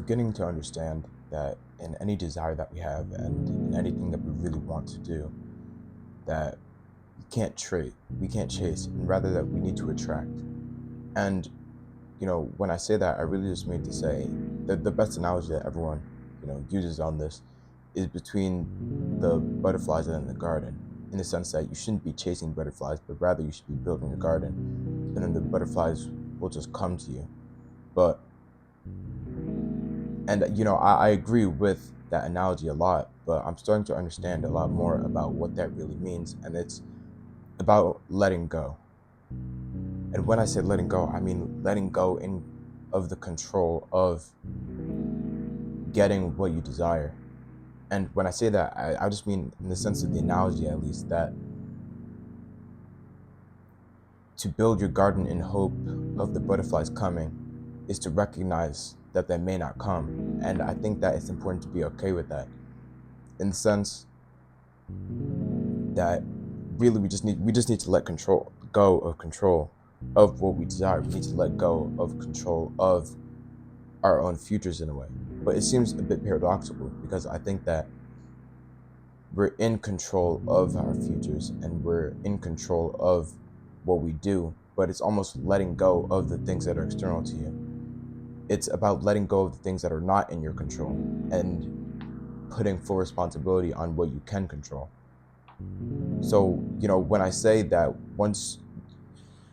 beginning to understand that in any desire that we have and in anything that we really want to do, that we can't trade, we can't chase, and rather that we need to attract. And when I say that, I really just mean to say that the best analogy that everyone uses on this is between the butterflies and the garden, in the sense that you shouldn't be chasing butterflies, but rather you should be building a garden, and then the butterflies will just come to you. But And I agree with that analogy a lot, but I'm starting to understand a lot more about what that really means, and it's about letting go. And when I say letting go, I mean letting go of the control of getting what you desire. And when I say that, I just mean in the sense of the analogy, at least, that to build your garden in hope of the butterflies coming is to recognize that they may not come. And I think that it's important to be okay with that, in the sense that really we just need to let control go of control of what we desire. We need to let go of control of our own futures in a way. But it seems a bit paradoxical, because I think that we're in control of our futures and we're in control of what we do, but it's almost letting go of the things that are external to you. It's about letting go of the things that are not in your control and putting full responsibility on what you can control. So, when I say that once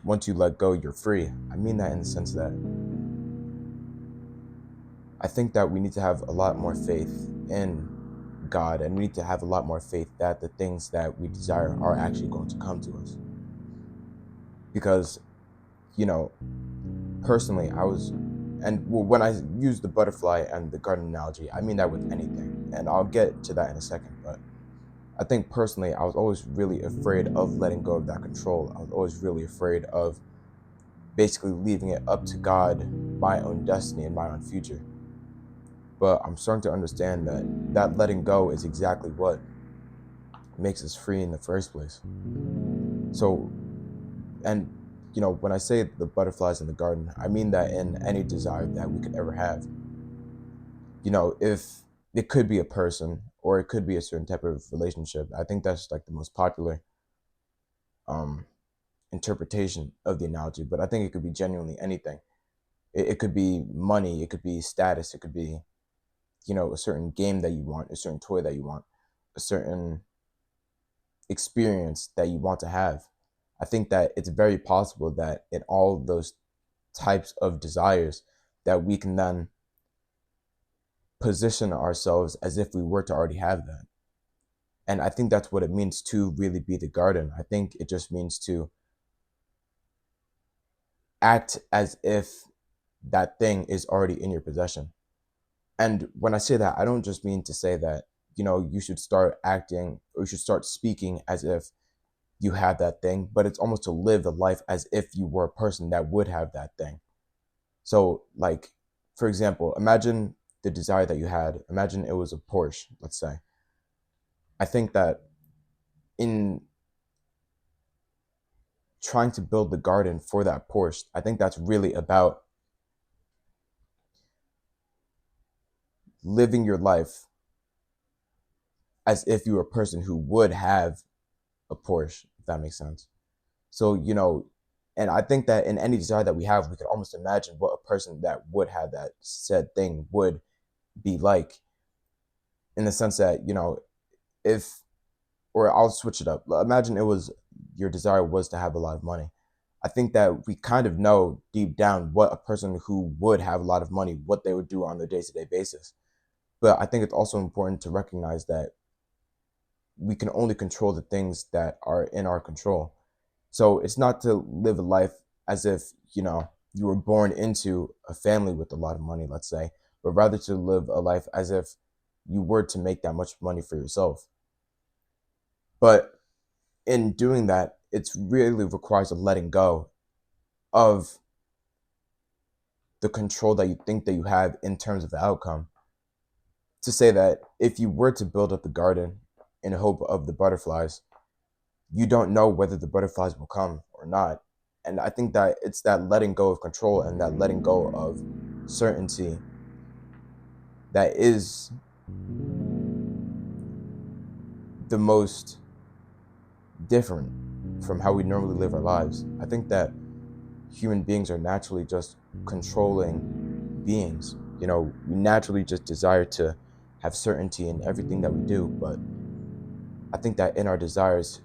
you let go, you're free, I mean that in the sense that I think that we need to have a lot more faith in God, and we need to have a lot more faith that the things that we desire are actually going to come to us. Because, you know, personally, when I use the butterfly and the garden analogy, I mean that with anything. And I'll get to that in a second. But I think personally, I was always really afraid of letting go of that control. I was always really afraid of basically leaving it up to God, my own destiny and my own future. But I'm starting to understand that letting go is exactly what makes us free in the first place. So, and when I say the butterflies in the garden, I mean that in any desire that we could ever have. If it could be a person or it could be a certain type of relationship, I think that's like the most popular um, interpretation of the analogy. But I think it could be genuinely anything. It could be money, it could be status, it could be a certain game that you want, a certain toy that you want, a certain experience that you want to have. I think that it's very possible that in all those types of desires that we can then position ourselves as if we were to already have that. And I think that's what it means to really be the garden. I think it just means to act as if that thing is already in your possession. And when I say that, I don't just mean to say that, you should start acting or you should start speaking as if you have that thing, but it's almost to live the life as if you were a person that would have that thing. So, like, for example, imagine the desire that you had. Imagine it was a Porsche, let's say. I think that in trying to build the garden for that Porsche, I think that's really about living your life as if you were a person who would have a Porsche, if that makes sense. So, and I think that in any desire that we have, we can almost imagine what a person that would have that said thing would be like, in the sense that, if, or I'll switch it up. Imagine it was your desire was to have a lot of money. I think that we kind of know deep down what a person who would have a lot of money, what they would do on their day-to-day basis. But I think it's also important to recognize that we can only control the things that are in our control. So it's not to live a life as if, you were born into a family with a lot of money, let's say, but rather to live a life as if you were to make that much money for yourself. But in doing that, it's really requires a letting go of the control that you think that you have in terms of the outcome. To say that if you were to build up the garden in hope of the butterflies, you don't know whether the butterflies will come or not. And I think that it's that letting go of control and that letting go of certainty that is the most different from how we normally live our lives. I think that human beings are naturally just controlling beings. We naturally just desire to have certainty in everything that we do, but I think that in our desires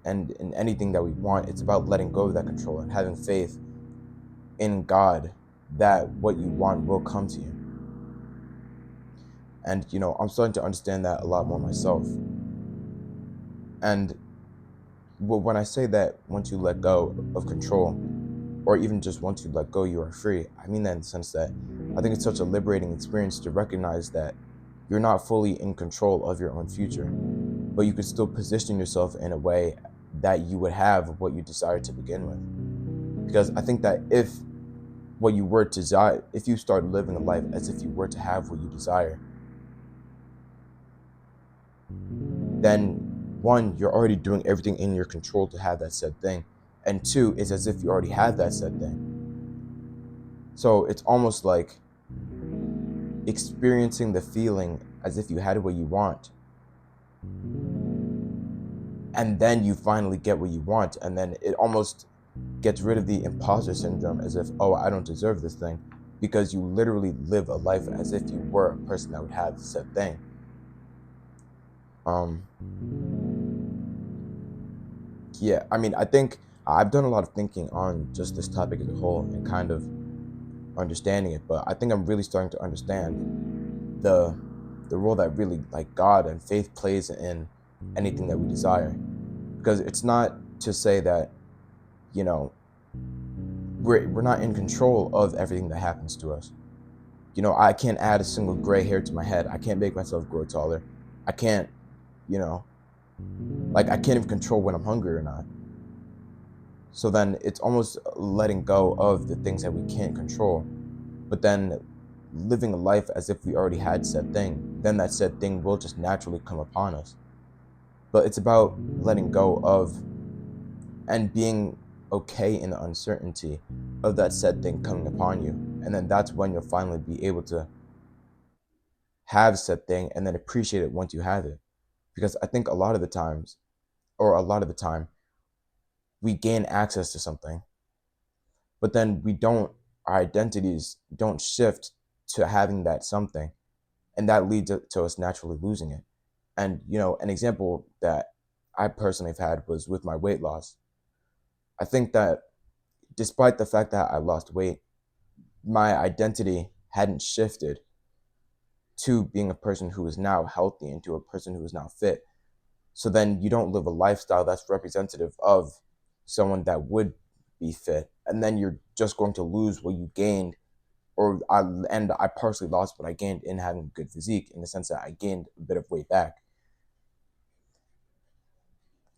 and in anything that we want, it's about letting go of that control and having faith in God that what you want will come to you. And I'm starting to understand that a lot more myself. And when I say that once you let go of control, or even just once you let go, you are free, I mean that in the sense that I think it's such a liberating experience to recognize that you're not fully in control of your own future, but you could still position yourself in a way that you would have what you desire to begin with. Because I think that if if you start living a life as if you were to have what you desire, then one, you're already doing everything in your control to have that said thing. And two, it's as if you already have that said thing. So it's almost like experiencing the feeling as if you had what you want. And then you finally get what you want. And then it almost gets rid of the imposter syndrome as if, oh, I don't deserve this thing. Because you literally live a life as if you were a person that would have said thing. Yeah, I mean, I think I've done a lot of thinking on just this topic as a whole and kind of understanding it, but I think I'm really starting to understand the role that really like God and faith plays in anything that we desire. Because it's not to say that, you know, we're not in control of everything that happens to us. I can't add a single gray hair to my head. I can't make myself grow taller. I can't, you know, like I can't even control when I'm hungry or not. So then it's almost letting go of the things that we can't control, but then living a life as if we already had said thing. Then that said thing will just naturally come upon us. But it's about letting go of and being okay in the uncertainty of that said thing coming upon you. And then that's when you'll finally be able to have said thing and then appreciate it once you have it. Because I think a lot of the times, or a lot of the time, we gain access to something, but then our identities don't shift to having that something. And that leads to us naturally losing it. And, an example that I personally have had was with my weight loss. I think that despite the fact that I lost weight, my identity hadn't shifted to being a person who is now healthy and to a person who is now fit. So then you don't live a lifestyle that's representative of someone that would be fit. And then you're just going to lose what you gained, and I partially lost what I gained in having a good physique, in the sense that I gained a bit of weight back.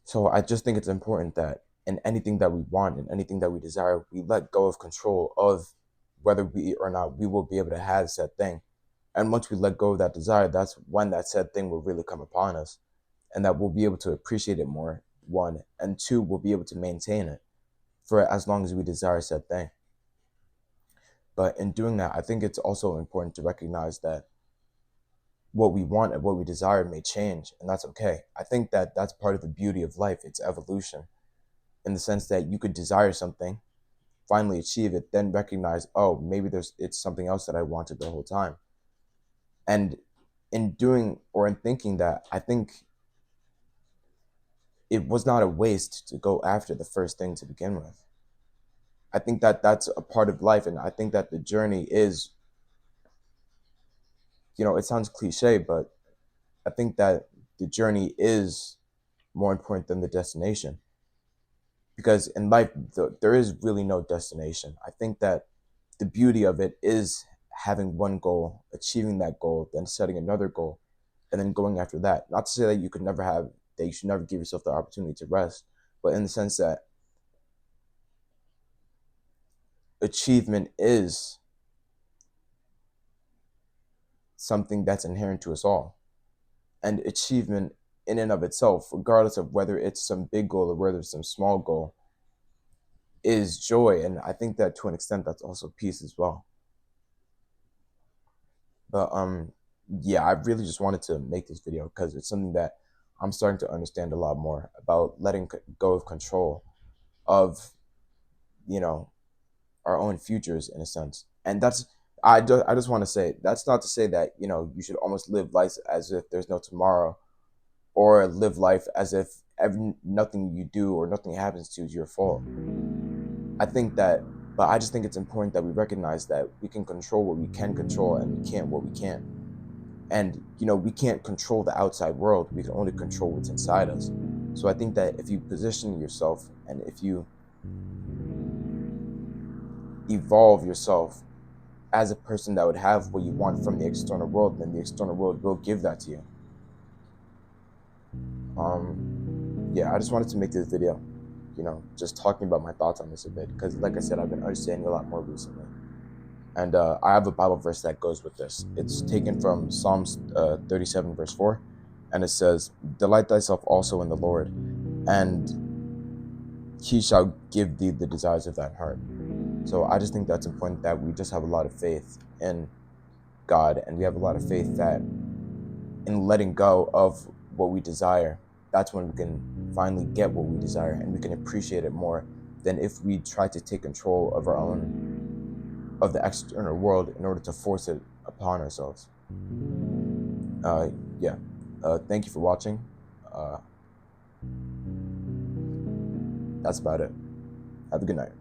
So I just think it's important that in anything that we want and anything that we desire, we let go of control of whether we or not we will be able to have said thing. And once we let go of that desire, that's when that said thing will really come upon us, and that we'll be able to appreciate it more, one, and two, we'll be able to maintain it for as long as we desire said thing. But in doing that, I think it's also important to recognize that what we want and what we desire may change, and that's okay. I think that that's part of the beauty of life. It's evolution, in the sense that you could desire something, finally achieve it, then recognize, oh, maybe it's something else that I wanted the whole time. And in doing or in thinking that, I think it was not a waste to go after the first thing to begin with. I think that that's a part of life, and I think that the journey is, it sounds cliche, but I think that the journey is more important than the destination. Because in life, there is really no destination. I think that the beauty of it is having one goal, achieving that goal, then setting another goal, and then going after that. Not to say that you should never give yourself the opportunity to rest, but in the sense that achievement is something that's inherent to us all. And achievement in and of itself, regardless of whether it's some big goal or whether it's some small goal, is joy. And I think that to an extent, that's also peace as well. But yeah, I really just wanted to make this video because it's something that I'm starting to understand a lot more about letting go of control of, you know, our own futures in a sense. And that's, I just want to say that's not to say that, you know, you should almost live life as if there's no tomorrow, or live life as if nothing you do or nothing happens to you is your fault. I think that, but I just think it's important that we recognize that we can control what we can control and we can't what we can't. And, you know, we can't control the outside world. We can only control what's inside us. So I think that if you position yourself and if you evolve yourself as a person that would have what you want from the external world, then the external world will give that to you. Yeah, I just wanted to make this video, you know, just talking about my thoughts on this a bit, because like I said, I've been understanding a lot more recently. And I have a Bible verse that goes with this. It's taken from Psalms 37, verse 4. And it says, "Delight thyself also in the Lord, and he shall give thee the desires of thine heart." So I just think that's important, that we just have a lot of faith in God, and we have a lot of faith that in letting go of what we desire, that's when we can finally get what we desire, and we can appreciate it more than if we try to take control of our own, of the external world in order to force it upon ourselves. Uh, yeah. Thank you for watching. Uh, that's about it. Have a good night.